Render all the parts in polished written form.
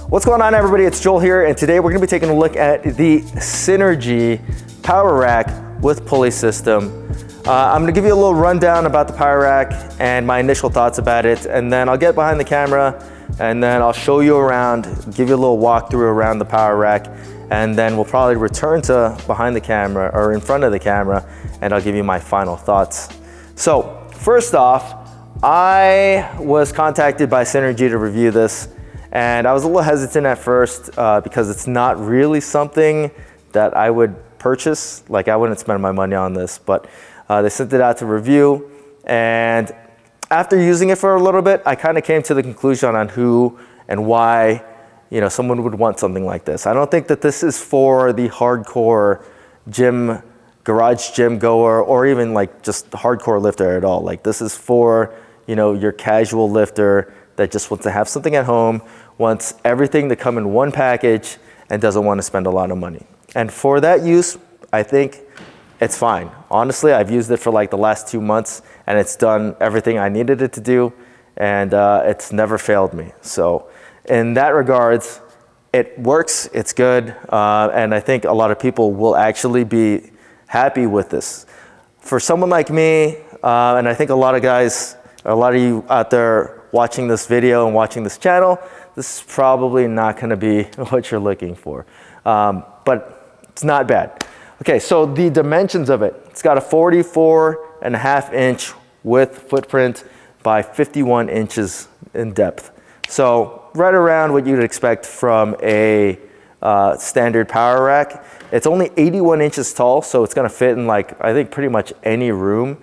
What's going on, everybody? It's Joel here, and today we're going to be taking a look at the Synergee Power Rack with Pulley system. I'm going to give you a little rundown about the Power Rack and my initial thoughts about it, and then I'll get behind the camera and then I'll show you around, give you a little walkthrough around the Power Rack, and then we'll probably return to behind the camera or in front of the camera, and I'll give you my final thoughts. So first off, I was contacted by Synergee to review this, and I was a little hesitant at first because it's not really something that I would purchase. Like, I wouldn't spend my money on this, but they sent it out to review, and after using it for a little bit, I kind of came to the conclusion on who and why, you know, someone would want something like this. I don't think that this is for the hardcore garage gym goer, or even like just hardcore lifter at all. Like, this is for, you know, your casual lifter that just wants to have something at home, wants everything to come in one package, and doesn't want to spend a lot of money. And for that use, I think it's fine. Honestly, I've used it for like the last 2 months, and it's done everything I needed it to do, and it's never failed me. So in that regards, it works, it's good, and I think a lot of people will actually be happy with this. For someone like me, and I think a lot of guys, a lot of you out there watching this video and watching this channel, this is probably not going to be what you're looking for, but it's not bad. Okay, so the dimensions of it, it's got a 44.5-inch width footprint by 51 inches in depth. So right around what you'd expect from a standard power rack. It's only 81 inches tall, so it's gonna fit in, like, I think pretty much any room,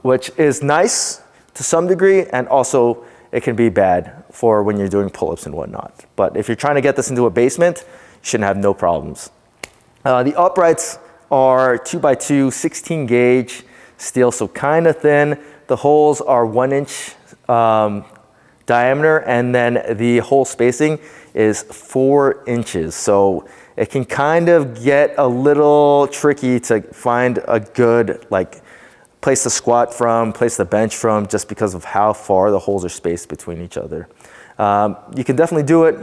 which is nice to some degree, and also it can be bad for when you're doing pull-ups and whatnot. But if you're trying to get this into a basement, you shouldn't have no problems. The uprights are 2x2, 16 gauge steel, so kind of thin. The holes are 1 inch diameter, and then the hole spacing is 4 inches. So it can kind of get a little tricky to find a good, like, place to squat from, place to bench from, just because of how far the holes are spaced between each other. You can definitely do it,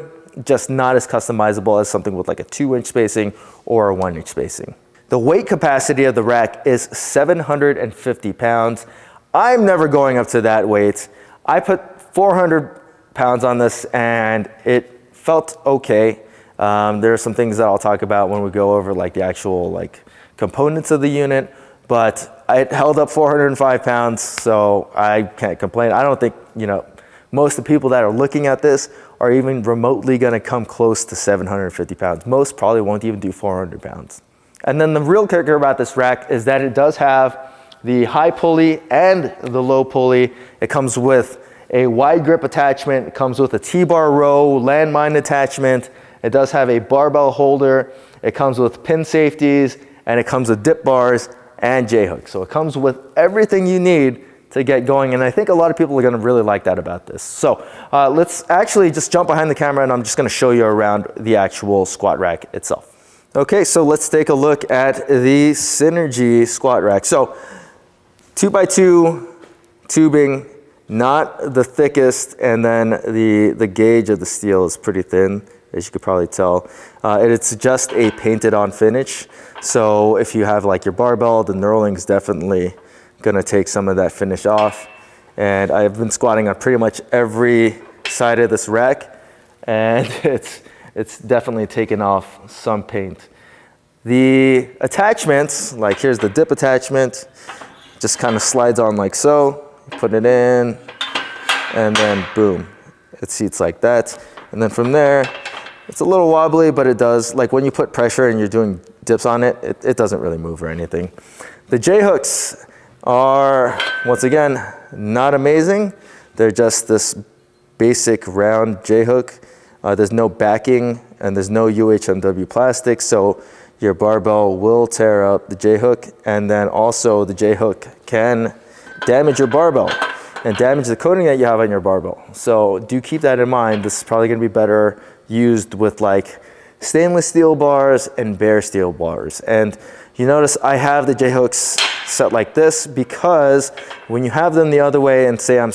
just not as customizable as something with like a 2-inch spacing or a 1-inch spacing. The weight capacity of the rack is 750 pounds. I'm never going up to that weight. I put 400 pounds on this and it felt okay. There are some things that I'll talk about when we go over like the actual like components of the unit, but it held up 405 pounds, so I can't complain. I don't think, you know, most of the people that are looking at this are even remotely going to come close to 750 pounds. Most probably won't even do 400 pounds. And then the real kicker about this rack is that it does have the high pulley and the low pulley. It comes with a wide grip attachment. It comes with a T-bar row, landmine attachment. It does have a barbell holder. It comes with pin safeties, and it comes with dip bars and J-hooks. So it comes with everything you need to get going, and I think a lot of people are gonna really like that about this. So let's actually just jump behind the camera, and I'm just gonna show you around the actual squat rack itself. Okay, so let's take a look at the Synergee squat rack. So 2x2 tubing, not the thickest, and then the gauge of the steel is pretty thin, as you could probably tell. It's just a painted on finish. So if you have like your barbell, the knurling's definitely gonna take some of that finish off. And I've been squatting on pretty much every side of this rack, and it's definitely taken off some paint. The attachments, like here's the dip attachment, just kind of slides on like so, put it in, and then boom, it seats like that. And then from there, it's a little wobbly, but it does, like when you put pressure and you're doing dips on it, it doesn't really move or anything. The J-hooks are, once again, not amazing. They're just this basic round J-hook. There's no backing and there's no UHMW plastic, so your barbell will tear up the J-hook, and then also the J-hook can damage your barbell and damage the coating that you have on your barbell. So do keep that in mind. This is probably gonna be better used with like stainless steel bars and bare steel bars. And you notice I have the J-hooks set like this because when you have them the other way and say I'm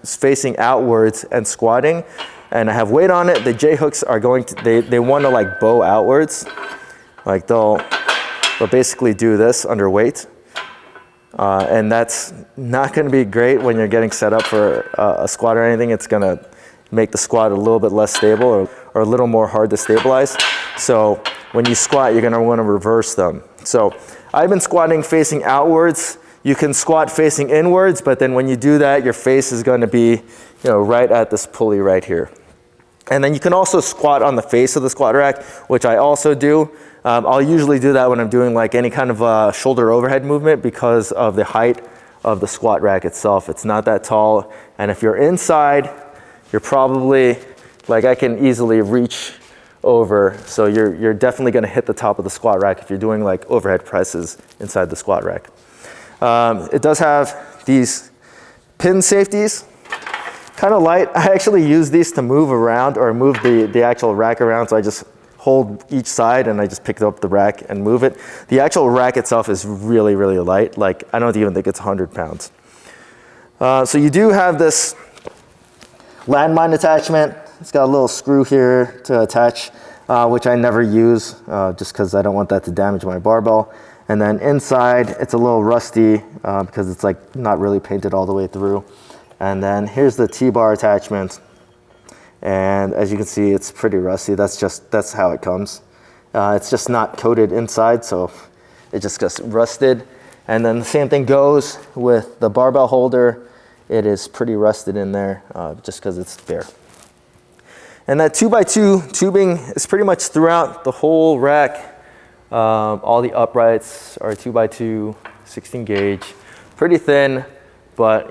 facing outwards and squatting, and I have weight on it, the J hooks are going to, they want to like bow outwards. Like they'll basically do this under weight. And that's not going to be great when you're getting set up for a squat or anything. It's going to make the squat a little bit less stable or a little more hard to stabilize. So when you squat, you're going to want to reverse them. So I've been squatting facing outwards. You can squat facing inwards, but then when you do that, your face is going to be, right at this pulley right here. And then you can also squat on the face of the squat rack, which I also do. I'll usually do that when I'm doing like any kind of shoulder overhead movement because of the height of the squat rack itself. It's not that tall. And if you're inside, you're probably, like I can easily reach over. So you're definitely gonna hit the top of the squat rack if you're doing like overhead presses inside the squat rack. It does have these pin safeties, kind of light. I actually use these to move around or move the actual rack around. So I just hold each side and I just pick up the rack and move it. The actual rack itself is really, really light. Like I don't even think it's 100 pounds. So you do have this landmine attachment. It's got a little screw here to attach, which I never use just because I don't want that to damage my barbell. And then inside, it's a little rusty because it's like not really painted all the way through. And then here's the T-bar attachment. And as you can see, it's pretty rusty. That's how it comes. It's just not coated inside, so it just gets rusted. And then the same thing goes with the barbell holder. It is pretty rusted in there just because it's bare. And that 2x2 tubing is pretty much throughout the whole rack. All the uprights are 2x2, 16 gauge, pretty thin, but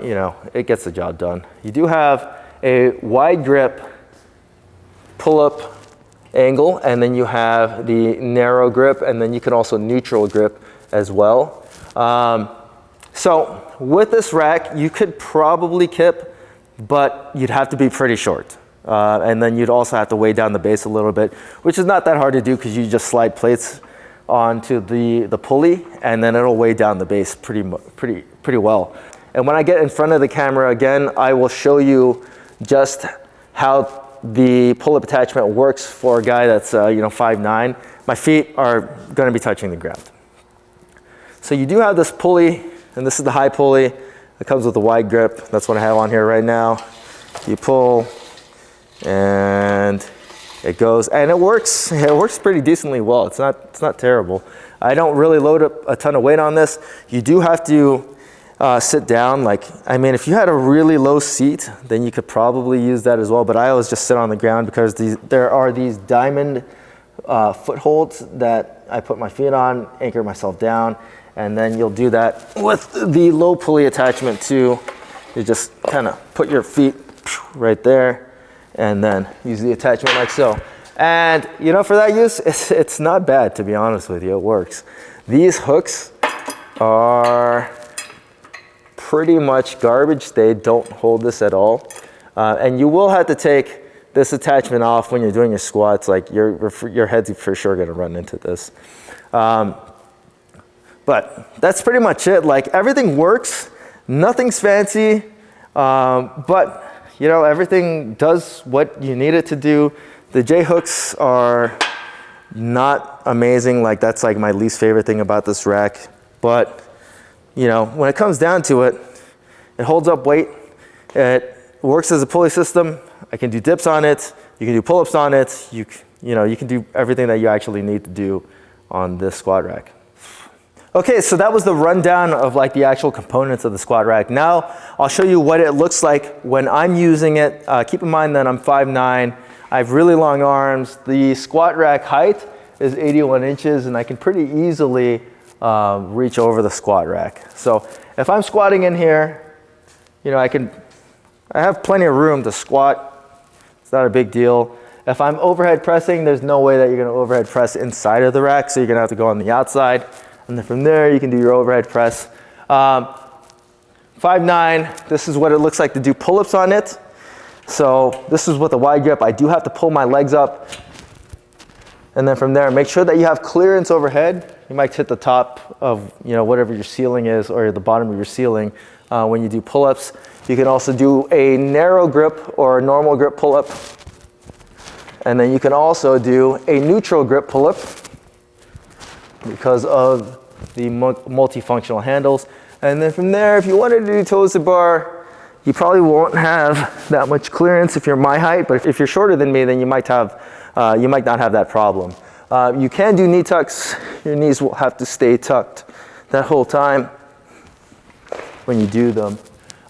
it gets the job done. You do have a wide grip pull-up angle, and then you have the narrow grip, and then you can also neutral grip as well. So with this rack, you could probably kip, but you'd have to be pretty short. And then you'd also have to weigh down the base a little bit, which is not that hard to do because you just slide plates onto the pulley, and then it'll weigh down the base pretty well. And when I get in front of the camera again, I will show you just how the pull-up attachment works for a guy that's 5'9". My feet are going to be touching the ground. So you do have this pulley, and this is the high pulley. It comes with a wide grip. That's what I have on here right now. You pull, and it goes, and it works. It works pretty decently well. It's not terrible. I don't really load up a ton of weight on this. You do have to sit down. If you had a really low seat, then you could probably use that as well. But I always just sit on the ground because there are these diamond footholds that I put my feet on, anchor myself down, and then you'll do that with the low pulley attachment too. You just kind of put your feet right there and then use the attachment like so. And for that use, it's not bad, to be honest with you. It works. These hooks are pretty much garbage. They don't hold this at all. And you will have to take this attachment off when you're doing your squats. Like your head's for sure gonna run into this. But that's pretty much it. Like everything works, nothing's fancy, but everything does what you need it to do. The J hooks are not amazing. Like that's like my least favorite thing about this rack. But when it comes down to it, it holds up weight. It works as a pulley system. I can do dips on it. You can do pull-ups on it. You can do everything that you actually need to do on this squat rack. Okay, so that was the rundown of like the actual components of the squat rack. Now I'll show you what it looks like when I'm using it. Keep in mind that I'm 5'9". I have really long arms. The squat rack height is 81 inches, and I can pretty easily reach over the squat rack. So if I'm squatting in here, I have plenty of room to squat. It's not a big deal. If I'm overhead pressing, there's no way that you're gonna overhead press inside of the rack, so you're gonna have to go on the outside. And then from there, you can do your overhead press. 5'9", this is what it looks like to do pull-ups on it. So this is with a wide grip. I do have to pull my legs up. And then from there, make sure that you have clearance overhead. You might hit the top of whatever your ceiling is or the bottom of your ceiling when you do pull-ups. You can also do a narrow grip or a normal grip pull-up And then you can also do a neutral grip pull-up because of the multifunctional handles. And then from there, if you wanted to do toes to bar, you probably won't have that much clearance if you're my height, but if you're shorter than me, then you might not have that problem. You can do knee tucks. Your knees will have to stay tucked that whole time when you do them.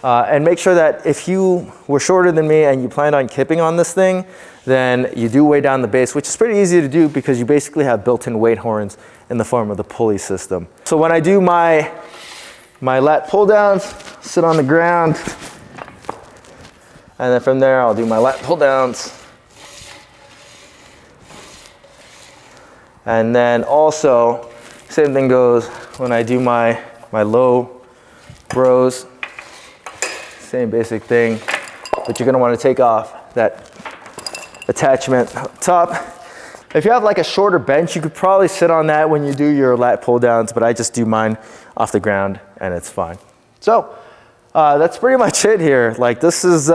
And make sure that if you were shorter than me and you plan on kipping on this thing, then you do weigh down the base, which is pretty easy to do because you basically have built-in weight horns in the form of the pulley system. So when I do my lat pull downs, sit on the ground, and then from there I'll do my lat pull downs. And then also, same thing goes when I do my low rows. Same basic thing, but you're gonna wanna take off that attachment up top. If you have like a shorter bench, you could probably sit on that when you do your lat pull downs, but I just do mine off the ground and it's fine. So that's pretty much it here. Like this is,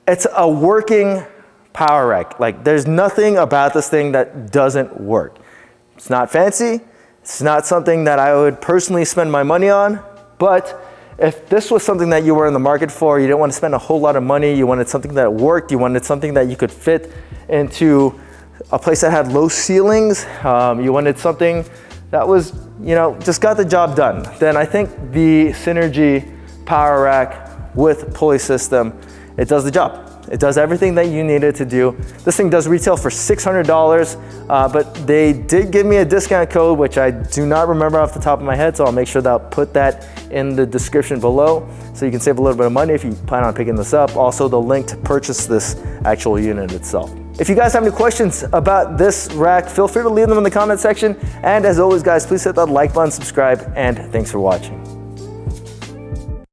it's a working power rack. Like there's nothing about this thing that doesn't work. It's not fancy. It's not something that I would personally spend my money on, but if this was something that you were in the market for, you didn't want to spend a whole lot of money, you wanted something that worked, you wanted something that you could fit into a place that had low ceilings, you wanted something that was, you know, just got the job done, then I think the Synergee power rack with pulley system, it does the job. It does everything that you need it to do. This thing does retail for $600, but they did give me a discount code, which I do not remember off the top of my head, so I'll make sure that I'll put that in the description below so you can save a little bit of money if you plan on picking this up. Also, the link to purchase this actual unit itself. If you guys have any questions about this rack, feel free to leave them in the comment section. And as always, guys, please hit that like button, subscribe, and thanks for watching.